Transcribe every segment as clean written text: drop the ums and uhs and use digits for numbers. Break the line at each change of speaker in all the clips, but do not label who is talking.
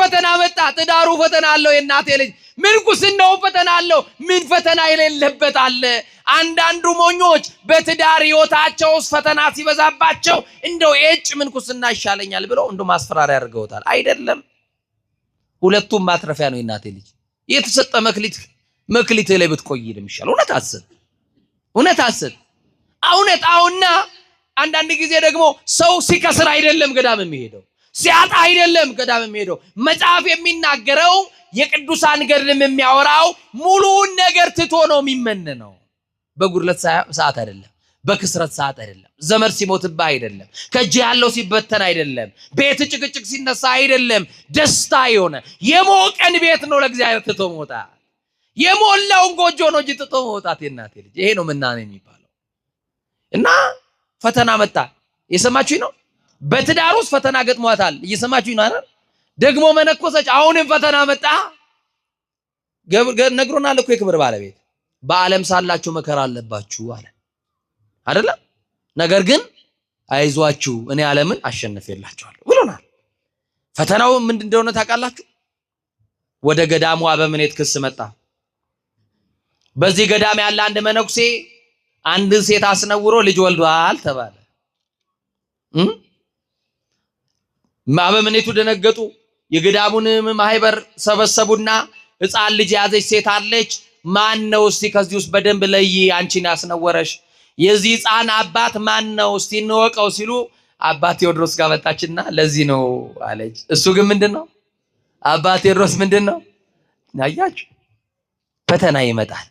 ፈተና መጣ ትዳሩ ፈተና አለው የእናቴ ልጅ ምንኩስናው ፈተና አለው ምን ፈተና የሌለበት አለ አንዳንዱ ሞኞች በትዳር ህይወታቸው ፈተና ሲበዛባቸው እንደው እጭ ምንኩስና ይሻለኛል ብለው እንደው ማስፈራሪያ ያርገውታል አይደለም ሁለቱም ማትረፊያ ነው የእናቴ ልጅ የተሰጠ መክሊት ላይ ብትቆይ ይልምሻል እውነት አሰብ አውና አንዳንድ ጊዜ ደግሞ ሰው ሲከስር አይደለም ገዳም የሚሄደው ሲያጣ አይደለም ገዳም የሚሄደው መጽሐፍ የሚናገረው የቅዱሳን ገድልም የሚያወራው ሙሉውን ነገር ትቶ ነው የሚመነነው በጉድለት ሰዓት አይደለም በክስረት ሰዓት አይደለም ዘመር ሲሞትባ አይደለም ከእጅ ያለው ሲበተን አይደለም ቤት ጭቅጭቅ ሲነሳ አይደለም ደስታ የሆነ የሞቀን ቤት ነው ለእግዚአብሔር ትቶ መውጣት የሞላውን ጎጆ ነው እንጂ ትቶ መውጣት የእናቴ ልጅ ይሄ ነው ምናኔ የሚባለው እና ፈተና መጣ የሰማችሁኝ ነው በትዳር ውስጥ ፈተና ገጥሟታል እየሰማችሁኝ ነው አይደል ደግሞ መነኮሰች አሁንም ፈተና መጣ ነግሮናል እኮ የክብር ባለቤት በዓለም ሳላችሁ መከራ አለባችሁ አለ አይደል ነገር ግን አይዟችሁ እኔ ዓለምን አሸንፌላችኋለሁ ብሎናል ፈተናው ምን እንደሆነ ታውቃላችሁ ወደ ገዳሙ አበምኔት ክስ መጣ በዚህ ገዳም ያለ አንድ መነኩሴ አንድ ሴት አስነውሮ ልጅ ወልዷል ተባለ አበምኔቱ ደነገጡ የገዳሙን ማህበር ሰበሰቡና ሕፃን ልጅ ያዘች ሴት አለች ማን ነው እስቲ ከዚህ ውስጥ በደንብ ለይ አንቺን ያስነወረሽ የዚህ ሕፃን አባት ማን ነው እስቲ እንወቀው ሲሉ አባ ቴዎድሮስ ጋር መጣችና ለዚህ ነው አለች እሱ ግን ምንድነው አባ ቴዎድሮስ ምንድነው ያያችሁ ፈተና ይመጣል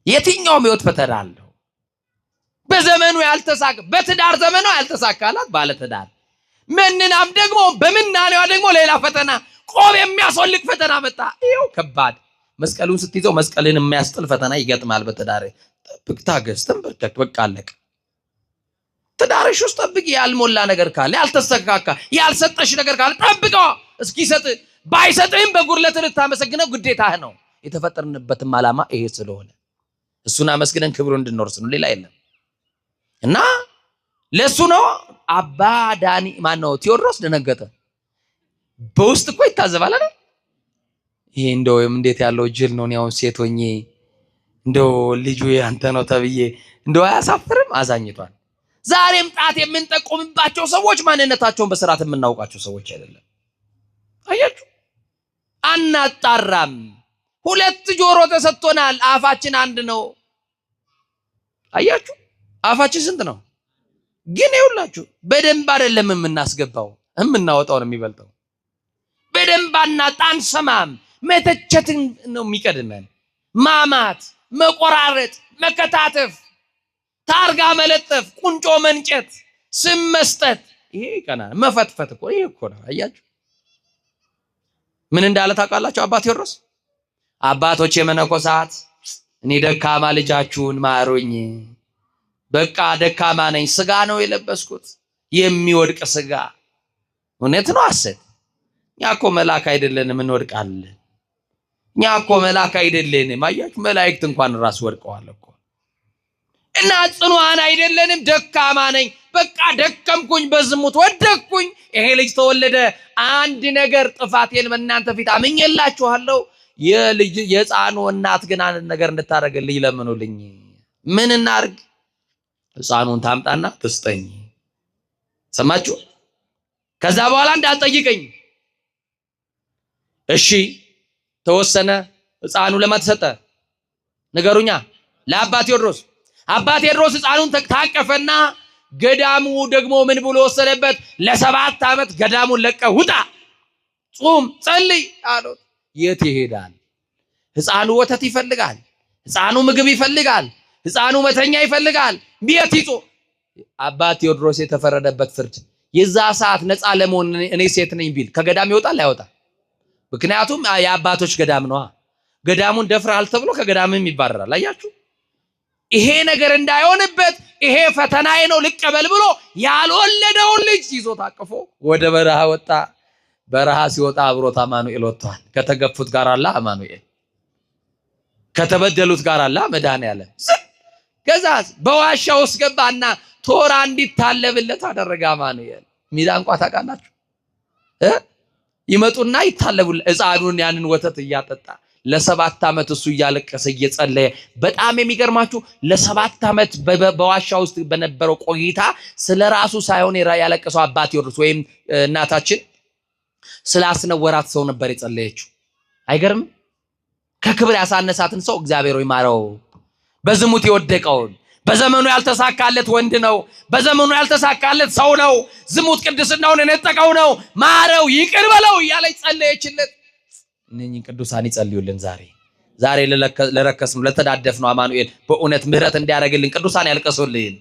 የትኛውም ህይወት ፈተና አለው በዘመኑ ያልተሳካ በትዳር ዘመኑ ያልተሳካላት ባለ ትዳር ምንናም ደግሞ በመናኔዋ ደግሞ ሌላ ፈተና ቆብ የሚያስወልቅ ፈተና መጣ ይሄው ከባድ መስቀሉን ስትይዘው መስቀልን የሚያስጥል ፈተና ይገጥማል በትዳር ጠብቅ ታገስ ተንበርከክ በቃ አለቀ ትዳርሽ ውስጥ ጠብቂ ያልሞላ ነገር ካለ ያልተሰካካ ያልሰጠሽ ነገር ካለ ጠብቀው እስኪሰጥ ባይሰጥህም በጉድለት ልታመሰግነው ግዴታህ ነው የተፈጠርንበትም ዓላማ ይሄ ስለሆነ እሱን አመስግነን ክብሩ እንድንወርስ ነው ሌላ የለም እና ለሱ ነው አባ ዳኒ ማን ነው ቴዎድሮስ ደነገጠ በውስጥ እኮ ይታዘባል አይደል ይሄ እንደው እንዴት ያለው ጅል ነው ያው ሴት ሆኜ እንደው ልጁ ያንተ ነው ተብዬ እንደው አያሳፍርም አዛኝቷል ዛሬም ጣት የምንጠቆምባቸው ሰዎች ማንነታቸውን በስርዓት የምናውቃቸው ሰዎች አይደለም አያችሁ አናጣራም ሁለት ጆሮ ተሰጥቶናል አፋችን አንድ ነው አያችሁ አፋችን ስንት ነው ግን ይውላችሁ በደንብ አይደለም የምናስገባው የምናወጣው ነው የሚበልጠው በደንብ አናጣን ሰማም መተቸትን ነው የሚቀድመን ማማት መቆራረጥ መከታተፍ ታርጋ መለጠፍ ቁንጮ መንጨት ስም መስጠት ይሄ ከና መፈትፈት እኮ ይሄ እኮ ነው አያችሁ ምን እንዳለ ታውቃላችሁ አባ ቴዎድሮስ አባቶች የመነኮሳት እኔ ደካማ ልጃችሁን ማሩኝ በቃ ደካማ ነኝ ስጋ ነው የለበስኩት የሚወድቅ ስጋ እውነት ነው አሰት ያኮ መላእክት አይደለንም እንወድቃለን ያኮ መላእክት አይደለንም አያችሁ መላእክት እንኳን ራስ ወድቀዋል እኮ እና ጽኑዓን አይደለንም ደካማ ነኝ በቃ ደከምኩኝ በዝሙት ወደቅኩኝ ይሄ ልጅ ተወለደ አንድ ነገር ጥፋቴን በእናንተ ፊት አምኜላችኋለሁ የልጅ የሕፃኑ እናት ግን አንድ ነገር እንድታረግልኝ ለምኑልኝ ምን እናርግ ሕፃኑን ታምጣና ትስጠኝ ሰማችሁ ከዛ በኋላ እንዳልጠይቀኝ እሺ ተወሰነ ሕፃኑ ለማተሰጠ ነገሩኛ ለአባ ቴዎድሮስ ሕፃኑን ታቀፈና ገዳሙ ደግሞ ምን ብሎ ወሰደበት ለ7 ዓመት ገዳሙን ለቀ ውጣ ጾም ጸልይ አሉት የት ይሄዳል ሕፃኑ ወተት ይፈልጋል ሕፃኑ ምግብ ይፈልጋል ሕፃኑ መተኛ ይፈልጋል ቤት ይጾ አባ ቴዎድሮስ የተፈረደበት ፍርድ የዛ ሰዓት ነፃ ለመሆን እኔ ሴት ነኝ ቢል ከገዳም ይወጣል አይወጣ ምክንያቱም የአባቶች ገዳም ነው ገዳሙን ደፍራል ተብሎ ከገዳምም ይባረራል አያችሁ ይሄ ነገር እንዳይሆንበት ይሄ ፈተናዬ ነው ልቀበል ብሎ ያልወለደው ልጅ ይዞ ታቀፎ ወደ በረሃ ወጣ በረሃ ሲወጣ አብሮት አማኑኤል ወጥቷል ከተገፉት ጋር አለ አማኑኤል ከተበደሉት ጋር አለ መድኃኔዓለም ከዛስ በዋሻው ውስጥ ገባና ቶራ እንዲታለብለት አደረገ አማኑኤል ሚዳንቋ ታውቃላችሁ ይመጡና ይታለቡል። ሕፃኑን ያንን ወተት እያጠጣ ለ7 ዓመት እሱ እያለቀሰ እየጸለየ በጣም የሚገርማችሁ ለ7 ዓመት በዋሻ ውስጥ በነበረው ቆይታ ስለራሱ ሳይሆን ያለቀሰው አባ ቴዎድሮስ ወይም እናታችን ስላስነወራት ሰው ነበር የጸለየችው። አይገርም? ከክብር ያሳነሳትን ሰው እግዚአብሔር ይማረው። በዝሙት የወደቀውን በዘመኑ ያልተሳካለት ወንድ ነው። በዘመኑ ያልተሳካለት ሰው ነው። ዝሙት ቅድስናውን የነጠቀው ነው። ማረው፣ ይቅር በለው እያለች ጸለየችለት። እነኚህ ቅዱሳን ይጸልዩልን። ዛሬ ለረከስነው ለተዳደፍነው አማኑኤል በእውነት ምህረት እንዲያደርግልን ቅዱሳን ያልቀሱልን።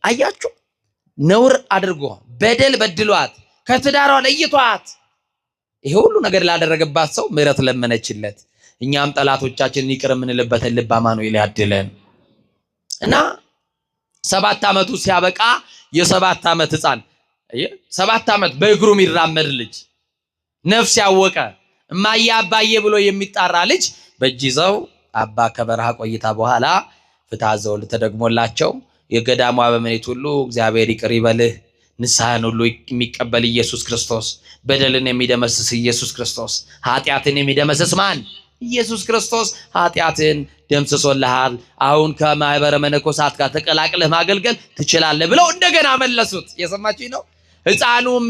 አያችሁ፣ ነውር አድርጎ በደል በድሏት ከትዳሯ ለይቷት ይሄ ሁሉ ነገር ላደረገባት ሰው ምህረት ለመነችለት። እኛም ጠላቶቻችንን ይቅር የምንልበትን ልብ አማኑኤል ያድለን እና 7 ዓመቱ ሲያበቃ የ7 ዓመት ሕፃን 7 ዓመት በእግሩ የሚራመድ ልጅ ነፍስ ያወቀ እማዬ አባዬ ብሎ የሚጣራ ልጅ በእጅ ይዘው አባ ከበረሃ ቆይታ በኋላ ፍትሐ ዘወልድ ተደግሞላቸው የገዳሙ አበምኔት ሁሉ እግዚአብሔር ይቅር ይበልህ፣ ንስሐን ሁሉ የሚቀበል ኢየሱስ ክርስቶስ፣ በደልን የሚደመስስ ኢየሱስ ክርስቶስ፣ ኃጢአትን የሚደመስስ ማን? ኢየሱስ ክርስቶስ ኃጢአትን ደምስሶልሃል። አሁን ከማህበረ መነኮሳት ጋር ተቀላቅለህ ማገልገል ትችላለህ ብለው እንደገና መለሱት። የሰማችሁኝ ነው። ሕፃኑም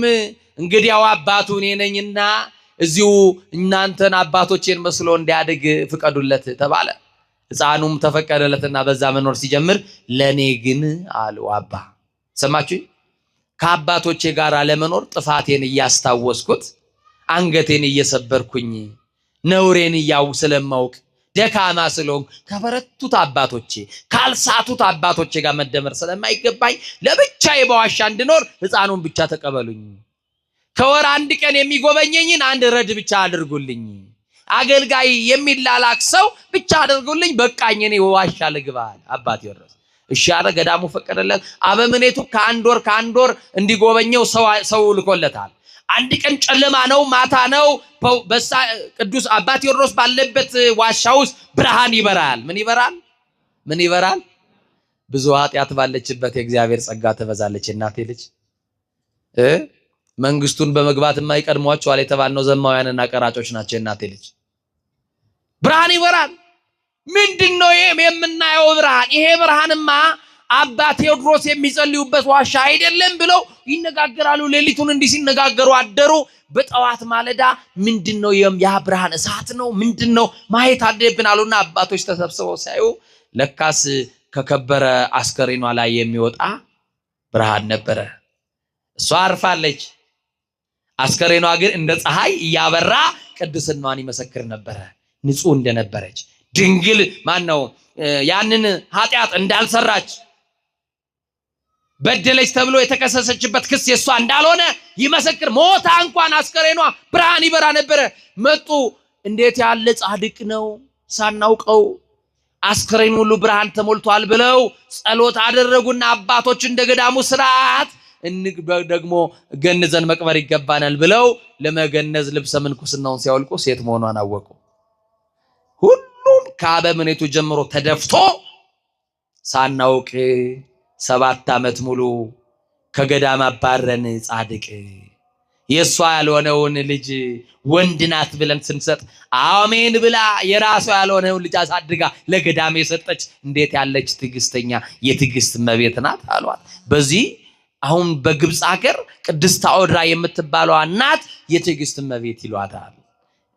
እንግዲያው አባቱ እኔ ነኝና እዚሁ እናንተን አባቶቼን መስሎ እንዲያድግ ፍቀዱለት ተባለ። ሕፃኑም ተፈቀደለትና በዛ መኖር ሲጀምር ለኔ ግን አሉ አባ። ሰማችሁኝ? ከአባቶቼ ጋር ለመኖር ጥፋቴን እያስታወስኩት አንገቴን እየሰበርኩኝ ነውሬን ያው ስለማውቅ ደካማ ስለሆንኩ ከበረቱት አባቶቼ ካልሳቱት አባቶቼ ጋር መደመር ስለማይገባኝ ለብቻዬ በዋሻ እንድኖር ሕፃኑን ብቻ ተቀበሉኝ። ከወር 1 ቀን የሚጎበኘኝን 1 ረድ ብቻ አድርጉልኝ። አገልጋይ የሚላላክ ሰው ብቻ አድርጉልኝ። በቃኝ፣ እኔ ዋሻ ልግባል። አባ ቴዎድሮስ እሺ አለ። ገዳሙ ፈቀደለት። አበምኔቱ ከአንድ ወር እንዲጎበኘው ሰው ልኮለታል። 1 ቀን ጨለማ ነው፣ ማታ ነው። ቅዱስ አባ ቴዎድሮስ ባለበት ዋሻ ውስጥ ብርሃን ይበራል። ምን ይበራል? ብዙ ኃጢአት ባለችበት የእግዚአብሔር ጸጋ ትበዛለች። እናቴ ልጅ መንግስቱን በመግባት የማይቀድሟቸዋል የተባልነው ዘማውያንና ቀራጮች ናቸው። እናቴ ልጅ ብርሃን ይበራል። ምንድነው የምናየው ብርሃን? ይሄ ብርሃንማ አባ ቴዎድሮስ የሚጸልዩበት ዋሻ አይደለም ብለው ይነጋገራሉ። ሌሊቱን እንዲህ ሲነጋገሩ አደሩ። በጠዋት ማለዳ ምንድነው ያ ብርሃን? እሳት ነው ምንድነው? ማየት አለብን አሉና አባቶች ተሰብስበው ሲያዩ ለካስ ከከበረ አስከሬኗ ላይ የሚወጣ ብርሃን ነበረ። እሷ አርፋለች። አስከሬኗ ግን እንደ ፀሐይ እያበራ ቅድስናዋን ይመሰክር ነበረ። ንጹህ እንደነበረች ድንግል ማነው ያንን ኃጢአት እንዳልሰራች በደለች ተብሎ የተከሰሰችበት ክስ የሷ እንዳልሆነ ይመሰክር። ሞታ እንኳን አስከሬኗ ብርሃን ይበራ ነበረ። መጡ። እንዴት ያለ ጻድቅ ነው ሳናውቀው አስከሬኑ ሁሉ ብርሃን ተሞልቷል ብለው ጸሎት አደረጉና አባቶች እንደገዳሙ ስርዓት ደግሞ ገንዘን መቅበር ይገባናል ብለው ለመገነዝ ልብሰ ምንኩስናውን ሲያወልቁ ሴት መሆኗን አወቁ። ሁሉም ከአበምኔቱ ጀምሮ ተደፍቶ ሳናውቅ 7 ዓመት ሙሉ ከገዳም አባረን። ጻድቅ የሷ ያልሆነውን ልጅ ወንድ ናት ብለን ስንሰጥ አሜን ብላ የራሷ ያልሆነውን ልጅ አሳድጋ ለገዳም የሰጠች እንዴት ያለች ትዕግስተኛ የትዕግስት እመቤት ናት አሏት። በዚህ አሁን በግብፅ ሀገር ቅድስት ታኦድራ የምትባለው እናት የትዕግስት እመቤት ይሏታል።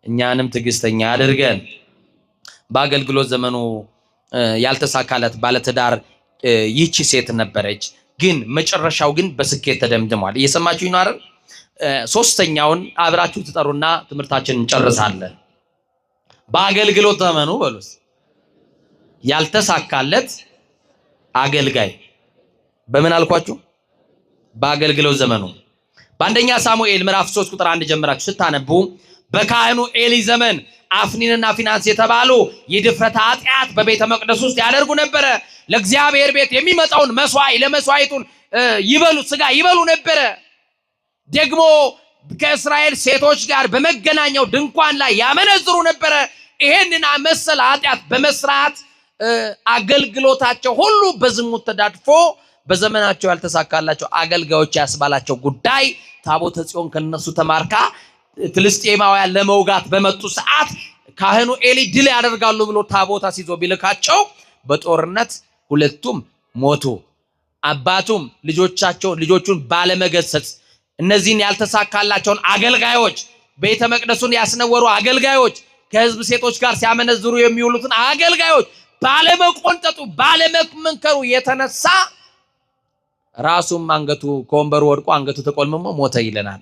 እኛንም ትዕግስተኛ አድርገን። በአገልግሎት ዘመኑ ያልተሳካለት ባለትዳር ይህች ሴት ነበረች። ግን መጨረሻው ግን በስኬት ተደምድሟል። እየሰማችሁ ነው አይደል? 3ኛውን አብራችሁ ትጠሩና ትምህርታችንን እንጨርሳለን። በአገልግሎት ዘመኑ በሉስ ያልተሳካለት አገልጋይ በምን አልኳችሁ? በአገልግሎት ዘመኑ በአንደኛ ሳሙኤል ምዕራፍ 3 ቁጥር 1 ጀምራችሁ ስታነቡ በካህኑ ኤሊ ዘመን አፍኒንና ፊናንስ የተባሉ የድፍረት ኃጢአት በቤተ መቅደስ ውስጥ ያደርጉ ነበረ። ለእግዚአብሔር ቤት የሚመጣውን ለመስዋዕቱን ስጋ ይበሉ ነበረ። ደግሞ ከእስራኤል ሴቶች ጋር በመገናኛው ድንኳን ላይ ያመነዝሩ ነበረ። ይሄንን መሰል ኃጢአት በመስራት አገልግሎታቸው ሁሉ በዝሙት ተዳድፎ በዘመናቸው ያልተሳካላቸው አገልጋዮች ያስባላቸው ጉዳይ ታቦተ ጽዮን ከነሱ ተማርካ ፍልስጤማውያን ለመውጋት በመጡ ሰዓት ካህኑ ኤሊ ድል ያደርጋሉ ብሎ ታቦት አስይዞ ቢልካቸው በጦርነት ሁለቱም ሞቱ። አባቱም ልጆቹን ባለመገሰጽ እነዚህን ያልተሳካላቸውን አገልጋዮች ቤተ መቅደሱን ያስነወሩ አገልጋዮች ከህዝብ ሴቶች ጋር ሲያመነዝሩ የሚውሉትን አገልጋዮች ባለመቆንጠጡ ባለመመንከሩ የተነሳ ራሱም አንገቱ ከወንበሩ ወድቆ አንገቱ ተቆልምሞ ሞተ ይለናል።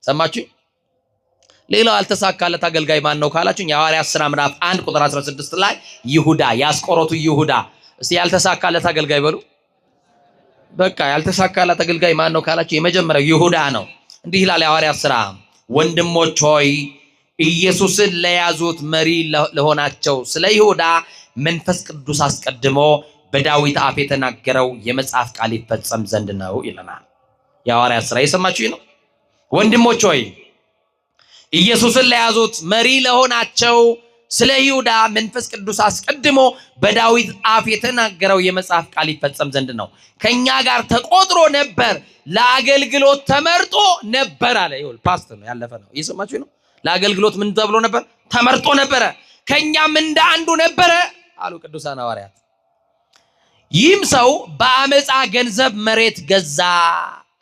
ሰማችሁ? ሌላው ያልተሳካለት አገልጋይ ማን ነው ካላችሁ የሐዋርያት ሥራ ምዕራፍ 1 ቁጥር 16 ላይ ይሁዳ ያስቆሮቱ ይሁዳ። እስቲ ያልተሳካለት አገልጋይ በሉ። በቃ ያልተሳካለት አገልጋይ ማን ነው ካላችሁ የመጀመሪያው ይሁዳ ነው። እንዲህ ይላል የሐዋርያት ሥራ፣ ወንድሞች ሆይ ኢየሱስን ለያዙት መሪ ለሆናቸው ስለ ይሁዳ መንፈስ ቅዱስ አስቀድሞ በዳዊት አፍ የተናገረው የመጽሐፍ ቃል ይፈጸም ዘንድ ነው ይለናል። የሐዋርያት ሥራ የሰማችሁ ነው። ወንድሞች ሆይ ኢየሱስን ለያዙት መሪ ለሆናቸው ስለ ይሁዳ መንፈስ ቅዱስ አስቀድሞ በዳዊት አፍ የተናገረው የመጽሐፍ ቃል ይፈጸም ዘንድ ነው። ከኛ ጋር ተቆጥሮ ነበር፣ ለአገልግሎት ተመርጦ ነበር አለ። ይሁን ፓስት ነው ያለፈ ነው። እየሰማችሁ ነው። ለአገልግሎት ምን ተብሎ ነበር? ተመርጦ ነበረ። ከኛም እንደ አንዱ ነበረ አሉ ቅዱሳን ሐዋርያት። ይህም ሰው በአመፃ ገንዘብ መሬት ገዛ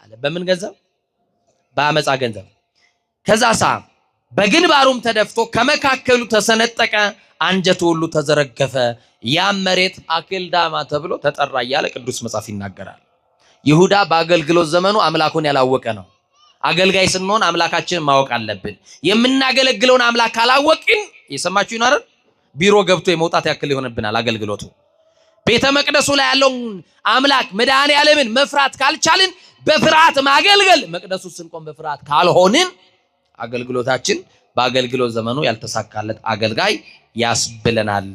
አለ። በምን ገንዘብ? በአመፃ ገንዘብ። ከዛሳ በግንባሩም ተደፍቶ ከመካከሉ ተሰነጠቀ፣ አንጀቱ ሁሉ ተዘረገፈ። ያም መሬት አኬልዳማ ተብሎ ተጠራ እያለ ቅዱስ መጽሐፍ ይናገራል። ይሁዳ በአገልግሎት ዘመኑ አምላኩን ያላወቀ ነው። አገልጋይ ስንሆን አምላካችንን ማወቅ አለብን። የምናገለግለውን አምላክ ካላወቅን የሰማችሁ ይኖር ቢሮ ገብቶ የመውጣት ያክል ይሆንብናል አገልግሎቱ። ቤተ መቅደሱ ላይ ያለውን አምላክ መድኃኔዓለምን መፍራት ካልቻልን በፍርሃት ማገልገል፣ መቅደሱ ስንቆም በፍርሃት ካልሆንን አገልግሎታችን በአገልግሎት ዘመኑ ያልተሳካለት አገልጋይ ያስብለናል።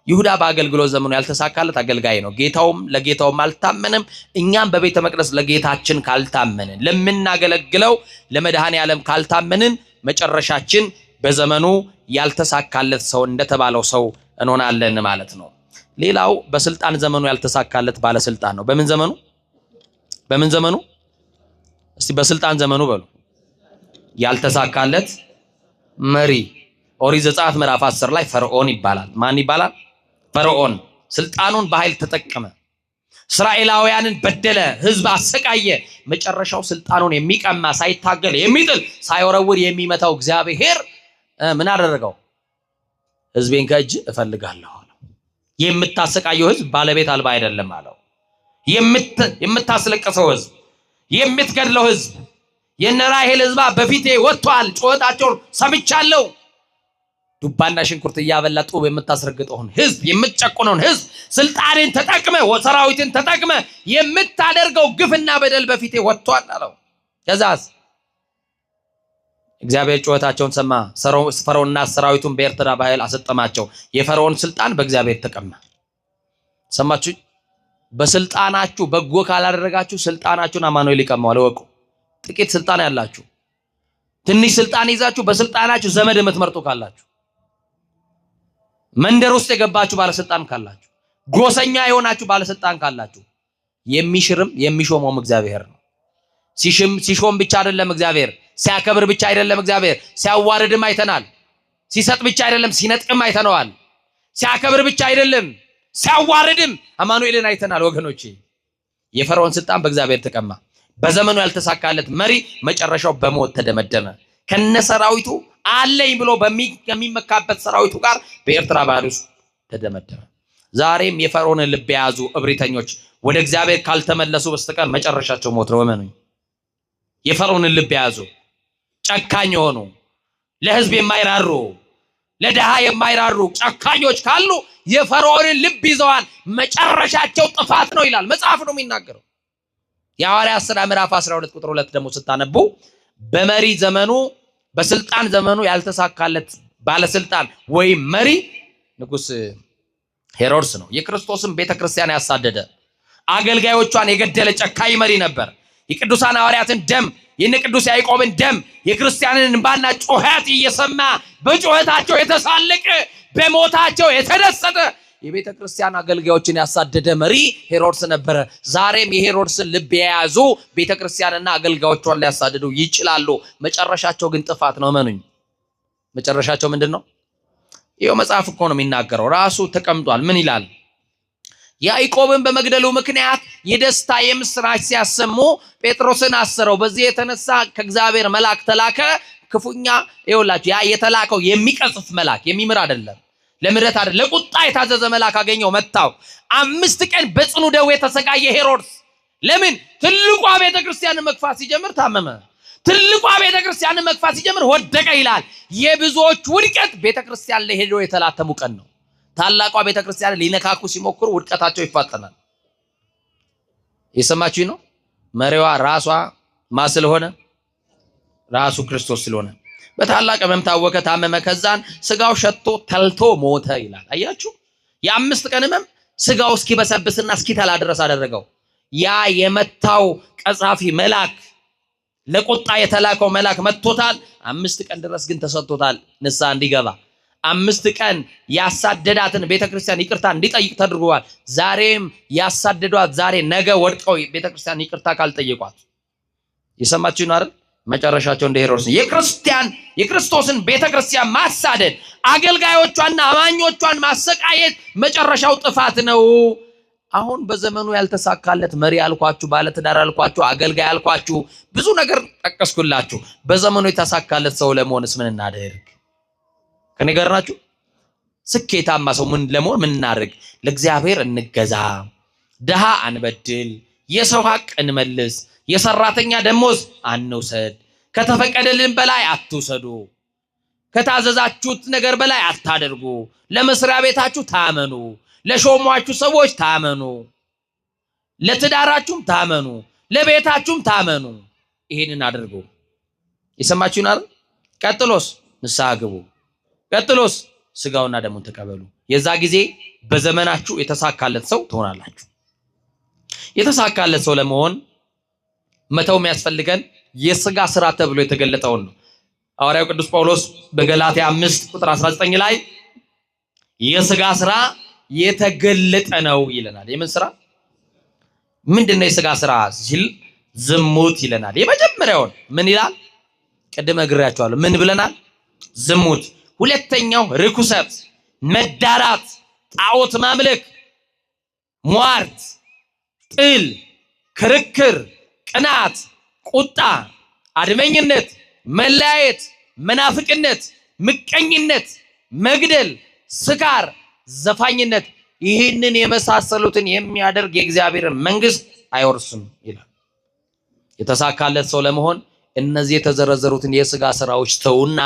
ይሁዳ በአገልግሎት ዘመኑ ያልተሳካለት አገልጋይ ነው። ጌታውም ለጌታውም አልታመንም። እኛም በቤተ መቅደስ ለጌታችን ካልታመንን፣ ለምናገለግለው ለመድኃኔዓለም ካልታመንን መጨረሻችን በዘመኑ ያልተሳካለት ሰው እንደተባለው ሰው እንሆናለን ማለት ነው። ሌላው በስልጣን ዘመኑ ያልተሳካለት ባለስልጣን ነው። በምን ዘመኑ? እስቲ በስልጣን ዘመኑ በሉ። ያልተሳካለት መሪ ኦሪት ዘጸአት ምዕራፍ 10 ላይ ፈርዖን ይባላል። ማን ይባላል? ፈርዖን ስልጣኑን በኃይል ተጠቀመ። እስራኤላውያንን በደለ፣ ህዝብ አሰቃየ። መጨረሻው ስልጣኑን የሚቀማ ሳይታገል የሚጥል ሳይወረውር የሚመታው እግዚአብሔር ምን አደረገው? ህዝቤን ከእጅ እፈልጋለሁ አለው። የምታሰቃየው ህዝብ ባለቤት አልባ አይደለም አለው። የምታስለቅሰው ህዝብ፣ የምትገድለው ህዝብ የነራሄል ህዝባ በፊቴ ወጥቷል፣ ጩኸታቸውን ሰምቻለሁ። ዱባና ሽንኩርት እያበላ ጡብ የምታስረግጠውን ህዝብ፣ የምትጨቁነውን ህዝብ ስልጣንን ተጠቅመ ወሰራዊትን ተጠቅመ የምታደርገው ግፍና በደል በፊቴ ወጥቷል አለው። ከዛስ እግዚአብሔር ጩኸታቸውን ሰማ። ፈርዖንና ሰራዊቱን በኤርትራ በኃይል አሰጠማቸው። የፈርዖን ስልጣን በእግዚአብሔር ተቀማ። ሰማችሁ? በስልጣናችሁ በጎ ካላደረጋችሁ ስልጣናችሁን አማኑኤል ይቀማዋል። ወቁ። ጥቂት ስልጣን ያላችሁ፣ ትንሽ ስልጣን ይዛችሁ በስልጣናችሁ ዘመድ የምትመርጡ ካላችሁ፣ መንደር ውስጥ የገባችሁ ባለስልጣን ካላችሁ፣ ጎሰኛ የሆናችሁ ባለስልጣን ካላችሁ፣ የሚሽርም የሚሾመውም እግዚአብሔር ነው። ሲሾም ብቻ አይደለም እግዚአብሔር፣ ሲያከብር ብቻ አይደለም እግዚአብሔር፣ ሲያዋርድም አይተናል። ሲሰጥ ብቻ አይደለም ሲነጥቅም አይተነዋል። ሲያከብር ብቻ አይደለም ሲያዋርድም አማኑኤልን አይተናል። ወገኖቼ የፈርዖን ስልጣን በእግዚአብሔር ተቀማ። በዘመኑ ያልተሳካለት መሪ መጨረሻው በሞት ተደመደመ። ከነሰራዊቱ አለኝ ብሎ ከሚመካበት ሰራዊቱ ጋር በኤርትራ ባህር ውስጥ ተደመደመ። ዛሬም የፈርዖንን ልብ የያዙ እብሪተኞች ወደ እግዚአብሔር ካልተመለሱ በስተቀር መጨረሻቸው ሞት ነው። ወመኑ የፈርዖንን ልብ የያዙ ጨካኝ የሆኑ ለህዝብ የማይራሩ ለደሃ የማይራሩ ጨካኞች ካሉ የፈርዖንን ልብ ይዘዋል። መጨረሻቸው ጥፋት ነው ይላል መጽሐፍ ነው የሚናገረው። የሐዋርያት ሥራ ምዕራፍ 12 ቁጥር 2 ደግሞ ስታነቡ በመሪ ዘመኑ በስልጣን ዘመኑ ያልተሳካለት ባለስልጣን ወይም መሪ ንጉስ ሄሮድስ ነው። የክርስቶስን ቤተክርስቲያን ያሳደደ አገልጋዮቿን የገደለ ጨካኝ መሪ ነበር። የቅዱሳን ሐዋርያትን ደም የነ ቅዱስ ያዕቆብን ደም የክርስቲያንን እንባና ጩኸት እየሰማ በጩኸታቸው የተሳለቀ በሞታቸው የተደሰተ የቤተ ክርስቲያን አገልጋዮችን ያሳደደ መሪ ሄሮድስ ነበረ። ዛሬም የሄሮድስን ልብ የያዙ ቤተ ክርስቲያንና አገልጋዮቿን ሊያሳድዱ ይችላሉ። መጨረሻቸው ግን ጥፋት ነው። እመኑኝ። መጨረሻቸው ምንድነው? ይሄው መጽሐፍ እኮ ነው የሚናገረው። ራሱ ተቀምጧል። ምን ይላል? ያዕቆብን በመግደሉ ምክንያት የደስታ የምስራች ሲያሰሙ ጴጥሮስን አሰረው። በዚህ የተነሳ ከእግዚአብሔር መልአክ ተላከ። ክፉኛ ይኸውላችሁ፣ ያ የተላከው የሚቀጽፍ መልአክ የሚምር አይደለም፣ ለምሕረት አይደለም፣ ለቁጣ የታዘዘ መልአክ አገኘው፣ መታው። 5 ቀን በጽኑ ደዌ የተሰቃየ ሄሮድስ። ለምን? ትልቋ ቤተክርስቲያን መግፋት ሲጀምር ታመመ። ትልቋ ቤተክርስቲያን መግፋት ሲጀምር ወደቀ ይላል። የብዙዎች ውድቀት ቤተክርስቲያን ላይ ሄዶ የተላተሙ ቀን ነው። ታላቋ ቤተክርስቲያን ሊነካኩ ሲሞክሩ ውድቀታቸው ይፋጠናል። የሰማችሁ ነው። መሪዋ ራሷ ማን ስለሆነ? ራሱ ክርስቶስ ስለሆነ በታላቅ ሕመም ታወከ፣ ታመመ። ከዛን ስጋው ሸቶ ተልቶ ሞተ ይላል። አያችሁ፣ የ5 ቀን ሕመም ስጋው እስኪበሰብስና እስኪተላ ድረስ አደረገው። ያ የመታው ቀጻፊ መልአክ፣ ለቁጣ የተላከው መልአክ መጥቶታል። 5 ቀን ድረስ ግን ተሰጥቶታል ንስሐ እንዲገባ። 5 ቀን ያሳደዳትን ቤተክርስቲያን ይቅርታ እንዲጠይቅ ተደርጓል። ዛሬም ያሳደዷት ዛሬ ነገ ወድቀው ቤተክርስቲያን ይቅርታ ካልጠየቋት የሰማችሁ ነው አይደል? መጨረሻቸው እንደ ሄሮድስ የክርስቶስን ቤተክርስቲያን ማሳደድ፣ አገልጋዮቿና አማኞቿን ማሰቃየት መጨረሻው ጥፋት ነው። አሁን በዘመኑ ያልተሳካለት መሪ ያልኳችሁ፣ ባለትዳር ያልኳችሁ፣ አገልጋይ ያልኳችሁ ብዙ ነገር ጠቀስኩላችሁ። በዘመኑ የተሳካለት ሰው ለመሆንስ ምን እናደርግ? ከኔ ጋር ናችሁ? ስኬታማ ሰው ምን ለመሆን ምን እናደርግ? ለእግዚአብሔር እንገዛ፣ ድሃ አንበድል፣ የሰው ሀቅ እንመልስ፣ የሰራተኛ ደሞዝ አንውሰድ፣ ከተፈቀደልን በላይ አትውሰዱ፣ ከታዘዛችሁት ነገር በላይ አታደርጉ፣ ለመስሪያ ቤታችሁ ታመኑ፣ ለሾሟችሁ ሰዎች ታመኑ፣ ለትዳራችሁም ታመኑ፣ ለቤታችሁም ታመኑ። ይሄንን አድርጉ። የሰማችሁን አይደል? ቀጥሎስ ንስሐ ግቡ። ቀጥሎስ ስጋውና ደሙን ተቀበሉ። የዛ ጊዜ በዘመናችሁ የተሳካለት ሰው ትሆናላችሁ። የተሳካለት ሰው ለመሆን መተው የሚያስፈልገን የስጋ ስራ ተብሎ የተገለጠውን ነው። ሐዋርያው ቅዱስ ጳውሎስ በገላትያ 5 ቁጥር 19 ላይ የስጋ ስራ የተገለጠ ነው ይለናል። የምን ስራ? ምንድነው የስጋ ስራ ሲል ዝሙት ይለናል። የመጀመሪያውን ምን ይላል? ቅድም ነግሬያችኋለሁ። ምን ብለናል? ዝሙት። ሁለተኛው ርኩሰት፣ መዳራት፣ ጣዖት ማምለክ፣ ሟርት፣ ጥል፣ ክርክር፣ ቅናት፣ ቁጣ፣ አድመኝነት፣ መለያየት፣ መናፍቅነት፣ ምቀኝነት፣ መግደል፣ ስካር፣ ዘፋኝነት፣ ይህንን የመሳሰሉትን የሚያደርግ የእግዚአብሔርን መንግስት አይወርስም ይላል። የተሳካለት ሰው ለመሆን እነዚህ የተዘረዘሩትን የስጋ ስራዎች ተውና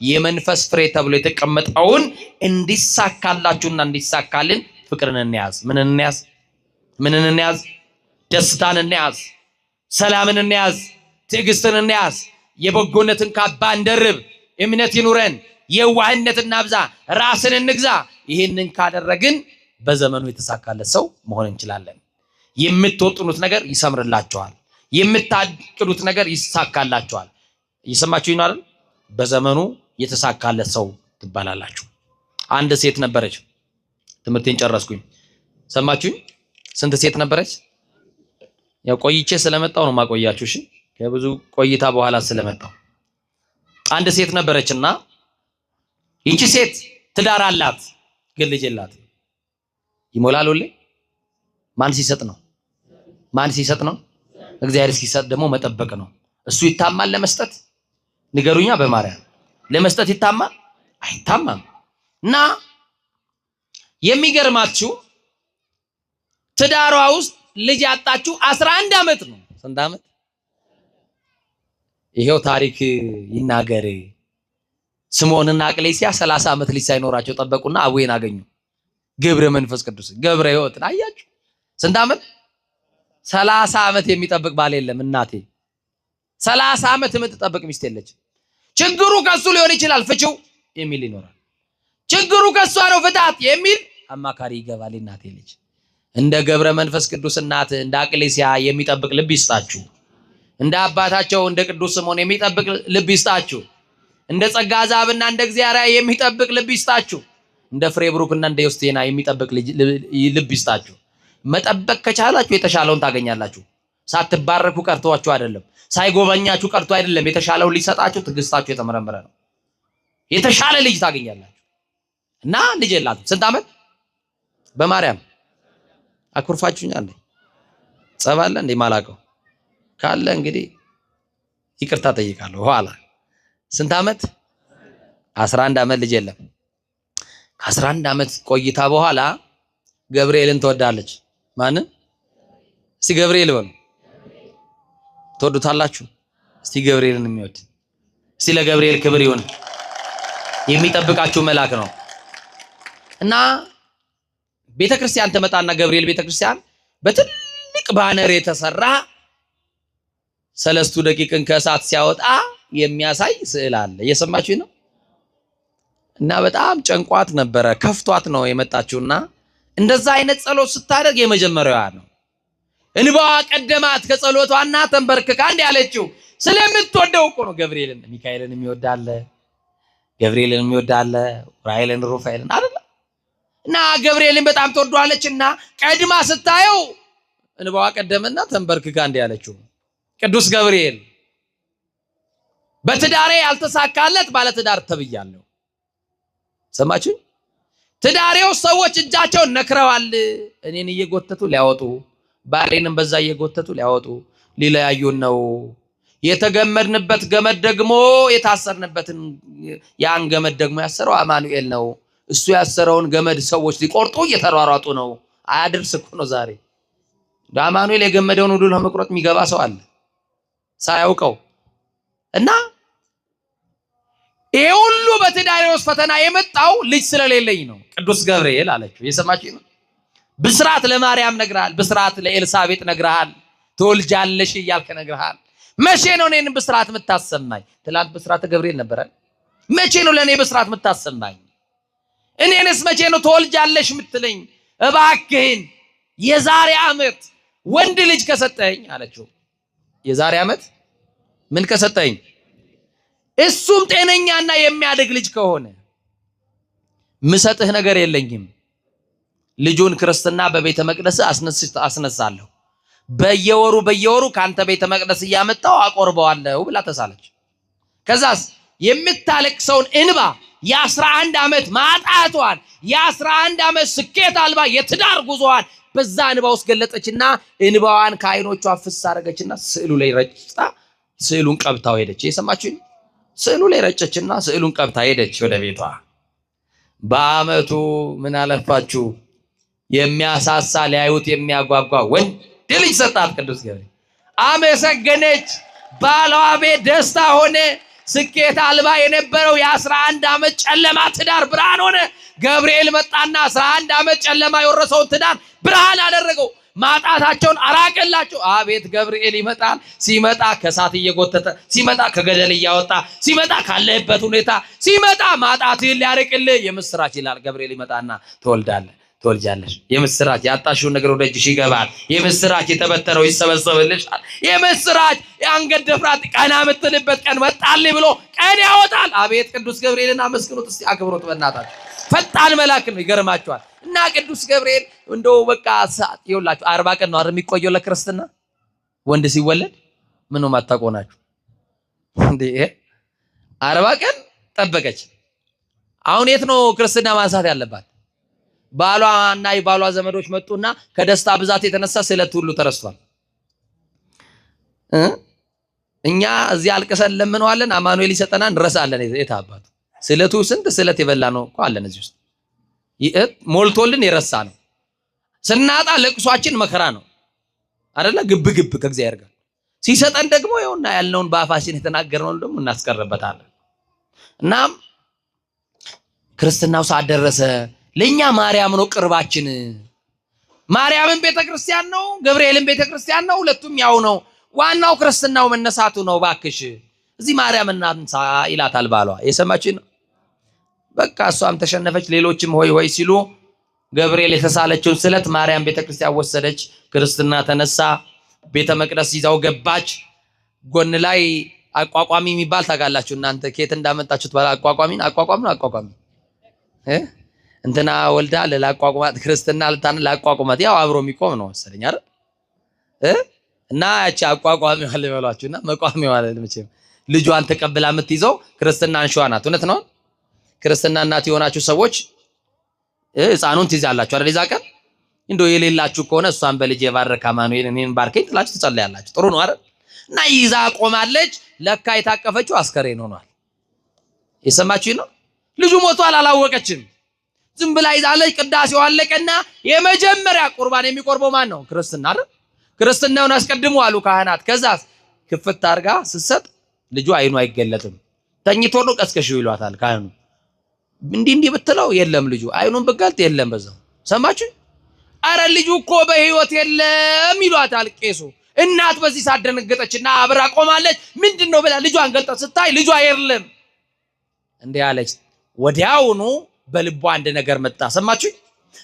የመንፈስ ፍሬ ተብሎ የተቀመጠውን እንዲሳካላችሁና እንዲሳካልን ፍቅርን እንያዝ። ምንን እንያዝ? ደስታን እንያዝ፣ ሰላምን እንያዝ፣ ትዕግስትን እንያዝ፣ የበጎነትን ካባ እንደርብ፣ እምነት ይኑረን፣ የዋህነትን እናብዛ፣ ራስን እንግዛ። ይህንን ካደረግን በዘመኑ የተሳካለት ሰው መሆን እንችላለን። የምትወጥኑት ነገር ይሰምርላችኋል፣ የምታቅዱት ነገር ይሳካላችኋል። እየሰማችሁ ይኖር አይደል? በዘመኑ የተሳካለት ሰው ትባላላችሁ። አንድ ሴት ነበረች። ትምህርቴን ጨረስኩኝ። ሰማችሁኝ? ስንት ሴት ነበረች? ያው ቆይቼ ስለመጣው ነው ማቆያችሁ። እሺ፣ ከብዙ ቆይታ በኋላ ስለመጣው አንድ ሴት ነበረችና ይቺ ሴት ትዳር አላት፣ ግን ልጅ የላትም። ይሞላል ሁሌ። ማን ሲሰጥ ነው? ማን ሲሰጥ ነው? እግዚአብሔር ሲሰጥ ደግሞ መጠበቅ ነው። እሱ ይታማል ለመስጠት? ንገሩኛ በማርያም። ለመስጠት ይታማል? አይታማም። እና የሚገርማችሁ ትዳሯ ውስጥ ልጅ ያጣችሁ 11 ዓመት ነው። ስንት ዓመት? ይሄው ታሪክ ይናገር። ስምዖንና አቅሌስያ 30 ዓመት ልጅ ሳይኖራቸው ጠበቁና አቡዬን አገኙ። ገብረ መንፈስ ቅዱስ ገብረ ሕይወትን አያችሁ። ስንት ዓመት? 30 ዓመት የሚጠብቅ ባል የለም እናቴ። 30 ዓመት የምትጠብቅ ሚስት የለች። ችግሩ ከሱ ሊሆን ይችላል ፍቺው የሚል ይኖራል። ችግሩ ከሷ ነው ፍታት የሚል አማካሪ ይገባል። እናቴ ልጅ እንደ ገብረ መንፈስ ቅዱስ እናት እንደ አቅሌስያ የሚጠብቅ ልብ ይስጣችሁ። እንደ አባታቸው እንደ ቅዱስ ስምዖን የሚጠብቅ ልብ ይስጣችሁ። እንደ ጸጋ ዛብና እንደ እግዚአብሔር የሚጠብቅ ልብ ይስጣችሁ። እንደ ፍሬ ብሩክና እንደ ዮስቴና የሚጠብቅ ልብ ይስጣችሁ። መጠበቅ ከቻላችሁ የተሻለውን ታገኛላችሁ። ሳትባረኩ ቀርቷችሁ አይደለም፣ ሳይጎበኛችሁ ቀርቶ አይደለም። የተሻለውን ሊሰጣችሁ ትዕግስታችሁ የተመረመረ ነው። የተሻለ ልጅ ታገኛላችሁ። እና ልጅ የላትም። ስንት ዓመት? በማርያም አኩርፋችሁኛል። ጸባለ እንዴ ማላቀው ካለ እንግዲህ ይቅርታ ጠይቃለሁ። ኋላ ስንት ዓመት? 11 ዓመት ልጅ የለም። ከ11 ዓመት ቆይታ በኋላ ገብርኤልን ትወዳለች። ማንን? እስቲ ገብርኤል በሉ። ትወዱታላችሁ? እስቲ ገብርኤልን የሚወድ እስቲ ለገብርኤል ክብር ይሁን። የሚጠብቃችሁ መልአክ ነው። እና ቤተክርስቲያን ተመጣና ገብርኤል ቤተክርስቲያን በትልቅ ባነር የተሰራ 3 ደቂቅን ከእሳት ሲያወጣ የሚያሳይ ስዕል አለ። እየሰማችሁ ነው። እና በጣም ጨንቋት ነበረ፣ ከፍቷት ነው የመጣችውና እንደዛ አይነት ጸሎት ስታደርግ የመጀመሪያዋ ነው። እንባዋ ቀደማት ከጸሎቷና ተንበርክካ እንዲህ ያለችው ስለምትወደው እኮ ነው። ገብርኤልን ሚካኤልን የሚወዳለ፣ ገብርኤልን የሚወዳለ፣ ራኤልን ሩፋኤልን አይደል? እና ገብርኤልን በጣም ትወዷለችና ቀድማ ስታየው እንባዋ ቀደመና ተንበርክካ እንዲህ ያለችው ቅዱስ ገብርኤል በትዳሬ ያልተሳካለት ባለ ትዳር ተብያለሁ። ሰማችሁ? ትዳሬው ሰዎች እጃቸውን ነክረዋል፣ እኔን እየጎተቱ ሊያወጡ፣ ባሌንም በዛ እየጎተቱ ሊያወጡ ሊለያዩን ነው። የተገመድንበት ገመድ ደግሞ የታሰርንበትን ያን ገመድ ደግሞ ያሰረው አማኑኤል ነው። እሱ ያሰረውን ገመድ ሰዎች ሊቆርጡ እየተሯሯጡ ነው። አያድርስ እኮ ነው ዛሬ። አማኑኤል የገመደውን ሁሉ ለመቁረጥ የሚገባ ሰው አለ ሳያውቀው። እና ይሄ ሁሉ በትዳሬ ውስጥ ፈተና የመጣው ልጅ ስለሌለኝ ነው። ቅዱስ ገብርኤል አለችው። የሰማችሁ ነው። ብስራት ለማርያም ነግረሃል፣ ብስራት ለኤልሳቤጥ ነግረሃል፣ ትወልጃለሽ እያልከ ነግረሃል። መቼ ነው እኔን ብስራት የምታሰማኝ? ትላንት ብስራት ገብርኤል ነበረ። መቼ ነው ለእኔ ብስራት የምታሰማኝ? እኔንስ መቼ ነው ትወልጃለሽ የምትለኝ? እባክህን የዛሬ ዓመት ወንድ ልጅ ከሰጠኝ አለችው። የዛሬ ዓመት ምን ከሰጠኝ? እሱም ጤነኛና የሚያድግ ልጅ ከሆነ ምሰጥህ ነገር የለኝም። ልጁን ክርስትና በቤተ መቅደስ አስነሳለሁ። በየወሩ ካንተ ቤተ መቅደስ እያመጣው አቆርበዋለሁ ብላ ተሳለች። ከዛስ የምታለቅሰውን እንባ የ11 ዓመት ማጣቷን የ11 ዓመት ስኬት አልባ የትዳር ጉዞዋን በዛ እንባ ውስጥ ገለጠችና እንባዋን ከዓይኖቿ ፍስ አረገችና ስዕሉ ላይ ረጭታ ስዕሉን ቀብታው ሄደች። የሰማችሁ? ስዕሉ ላይ ረጨችና ስዕሉን ቀብታ ሄደች ወደ ቤቷ። በአመቱ ምን አለፋችሁ የሚያሳሳ ሊያዩት የሚያጓጓ ወንድ ልጅ ሰጣት ቅዱስ ገብርኤል። አመሰገነች። ባሏ ቤት ደስታ ሆነ። ስኬት አልባ የነበረው የ11 ዓመት ጨለማ ትዳር ብርሃን ሆነ። ገብርኤል መጣና 11 ዓመት ጨለማ የወረሰውን ትዳር ብርሃን አደረገው። ማጣታቸውን አራቀላቸው። አቤት ገብርኤል ይመጣል። ሲመጣ ከሳት እየጎተተ ሲመጣ ከገደል እያወጣ ሲመጣ ካለህበት ሁኔታ ሲመጣ ማጣትህን ሊያርቅልህ የምስራች ይላል። ገብርኤል ይመጣና ትወልዳለህ፣ ትወልጃለሽ። የምስራች ያጣሽውን ነገር ወደ እጅሽ ይገባል። የምስራች የተበተነው ይሰበሰብልሻል። የምስራች የአንገት ደፍራት ቀና የምትልበት ቀን መጣልኝ ብሎ ቀን ያወጣል። አቤት ቅዱስ ገብርኤልን አመስግኑት እስቲ፣ አክብሩት በእናታችሁ። ፈጣን መልአክ ነው። ይገርማችኋል። እና ቅዱስ ገብርኤል እንደው በቃ ይኸውላችሁ 40 ቀን ነው አይደል የሚቆየው ለክርስትና። ወንድ ሲወለድ ምንም አታቆናችሁ እንዴ? 40 ቀን ጠበቀች። አሁን የት ነው ክርስትና ማንሳት ያለባት? ባሏና የባሏ ዘመዶች መጡና ከደስታ ብዛት የተነሳ ስለት ሁሉ ተረስቷል። እኛ እዚህ አልቀሰን ለምነዋለን፣ አማኑኤል ይሰጠናል፣ እንረሳለን። የታባቱ ስለቱ ስንት ስለት የበላ ነው እኮ አለን እዚህ ውስጥ ሞልቶልን የረሳ ነው። ስናጣ ለቅሷችን መከራ ነው አይደለ? ግብ ከእግዚአብሔር ጋር ሲሰጠን ደግሞ ይኸውና ያልነውን በአፋችን የተናገርነውን ደግሞ እናስቀርበታለን። እናም ክርስትናው ሰዓት ደረሰ። ለኛ ማርያም ነው ቅርባችን። ማርያምን ቤተክርስቲያን ነው፣ ገብርኤልን ቤተክርስቲያን ነው። ሁለቱም ያው ነው። ዋናው ክርስትናው መነሳቱ ነው። ባክሽ እዚህ ማርያም እናንሳ ይላታል ባሏ። የሰማችሁ ነው። በቃ እሷም ተሸነፈች። ሌሎችም ሆይ ሆይ ሲሉ ገብርኤል የተሳለችውን ስለት ማርያም ቤተክርስቲያን ወሰደች። ክርስትና ተነሳ። ቤተ መቅደስ ይዛው ገባች። ጎን ላይ አቋቋሚ የሚባል ታጋላችሁ እናንተ ከየት እንዳመጣችሁት ባላ አቋቋሚ እንትና ወልዳ ለላቋቁማት ክርስትና ላቋቁማት ያው አብሮ የሚቆም ነው መሰለኝ አይደል እና ያቺ አቋቋሚ ያለ ይበሏችሁና መቋሚ ያለ ለምቼም ልጇን ተቀብላ የምትይዘው ክርስትና አንሺዋ ናት እውነት ነው ክርስትና እናት የሆናችሁ ሰዎች ህፃኑን ትይዛላችሁ አይደል ይዛ ቀን እንደው የሌላችሁ ከሆነ እሷን በልጅ የባረከ አማኑኤል እኔን ባርከኝ ትላችሁ ትጸልያላችሁ ጥሩ ነው አይደል እና ይዛ ቆማለች ለካ የታቀፈችው አስከሬን ሆኗል የሰማችሁ ነው ልጁ ሞቷል አላወቀችም ዝም ብላ ይዛለች ቅዳሴው አለቀና የመጀመሪያ ቁርባን የሚቆርበው ማን ነው ክርስትና አይደል ክርስትናውን አስቀድሙ አሉ ካህናት ከዛስ ክፍት አርጋ ስትሰጥ ልጁ አይኑ አይገለጥም ተኝቶ ነው ቀስቀሽው ይሏታል ካህኑ እንዲህ ብትለው የለም ልጁ አይኑን በገልጥ የለም በዛው ሰማችሁ አረ ልጁ እኮ በህይወት የለም ይሏታል ቄሱ እናት በዚህ ሳደነገጠችና አብራ ቆማለች ምንድነው ብላ ልጇን ገልጣ ስታይ ልጇ የለም እንዴ አለች ወዲያውኑ በልቧ አንድ ነገር መጣ ሰማችሁ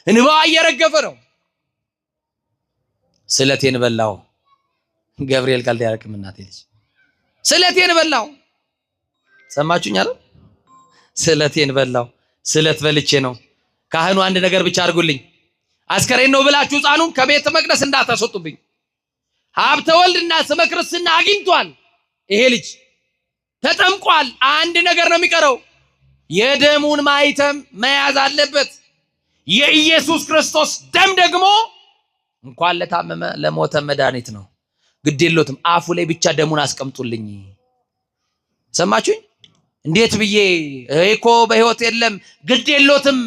እንባ እየረገፈ ነው ስለቴን በላው ገብርኤል ቀልድ ያረክም እናቴ ልጅ ስለቴን በላው ሰማችሁኝ አይደል ስለቴን በላው ስለት በልቼ ነው ካህኑ አንድ ነገር ብቻ አድርጉልኝ አስከሬን ነው ብላችሁ ህፃኑን ከቤተ መቅደስ እንዳታስወጡብኝ ሀብተ ወልድና ስመ ክርስትና አግኝቷል ይሄ ልጅ ተጠምቋል አንድ ነገር ነው የሚቀረው የደሙን ማይተም መያዝ አለበት የኢየሱስ ክርስቶስ ደም ደግሞ እንኳን ለታመመ ለሞተ መድኃኒት ነው ግዴሎትም አፉ ላይ ብቻ ደሙን አስቀምጡልኝ ሰማችሁኝ እንዴት ብዬ እኮ በህይወት የለም ግዴሎትም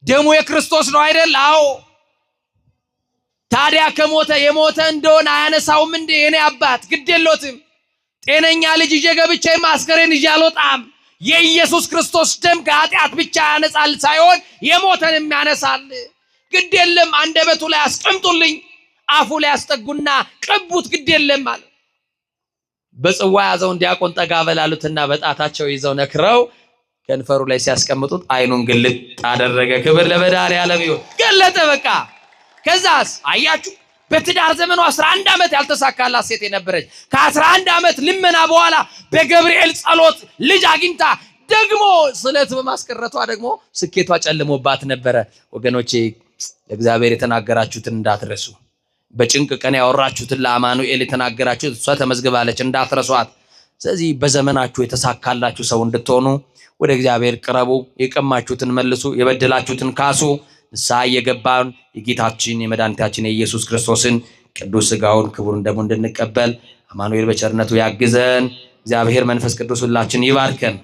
ደሙ የክርስቶስ ነው አይደል አዎ ታዲያ ከሞተ የሞተ እንደሆነ አያነሳውም እንዴ የኔ አባት ግዴሎትም ጤነኛ ልጅ ይጀገብቼ ማስከሬን ይያልወጣም የኢየሱስ ክርስቶስ ደም ከኃጢአት ብቻ ያነጻል ሳይሆን የሞተንም ያነሳል ግዴለም አንደበቱ ላይ አስቀምጡልኝ አፉ ላይ አስጠጉና ቀቡት ግዴለም ማለት በጽዋ ያዘውን ዲያቆን ጠጋ በላሉትና በጣታቸው ይዘው ነክረው ከንፈሩ ላይ ሲያስቀምጡት አይኑን ግልጥ አደረገ ክብር ለመድኃኒዓለም ይሁን ገለጠ በቃ ከዛስ አያችሁ በትዳር ዘመኑ 11 ዓመት ያልተሳካላት ሴት የነበረች ከ11 ዓመት ልመና በኋላ በገብርኤል ጸሎት ልጅ አግኝታ ደግሞ ስለት በማስቀረቷ ደግሞ ስኬቷ ጨልሞባት ነበረ ወገኖቼ እግዚአብሔር የተናገራችሁትን እንዳትረሱ በጭንቅ ቀን ያወራችሁትን ለአማኑኤል የተናገራችሁት እሷ ተመዝግባለች እንዳትረሷት ስለዚህ በዘመናችሁ የተሳካላችሁ ሰው እንድትሆኑ ወደ እግዚአብሔር ቅረቡ የቀማችሁትን መልሱ የበደላችሁትን ካሱ ንስሐ እየገባን የጌታችን የመድኃኒታችን የኢየሱስ ክርስቶስን ቅዱስ ሥጋውን ክቡር ደሙን እንድንቀበል አማኑኤል በቸርነቱ ያግዘን እግዚአብሔር መንፈስ ቅዱስ ሁላችን ይባርከን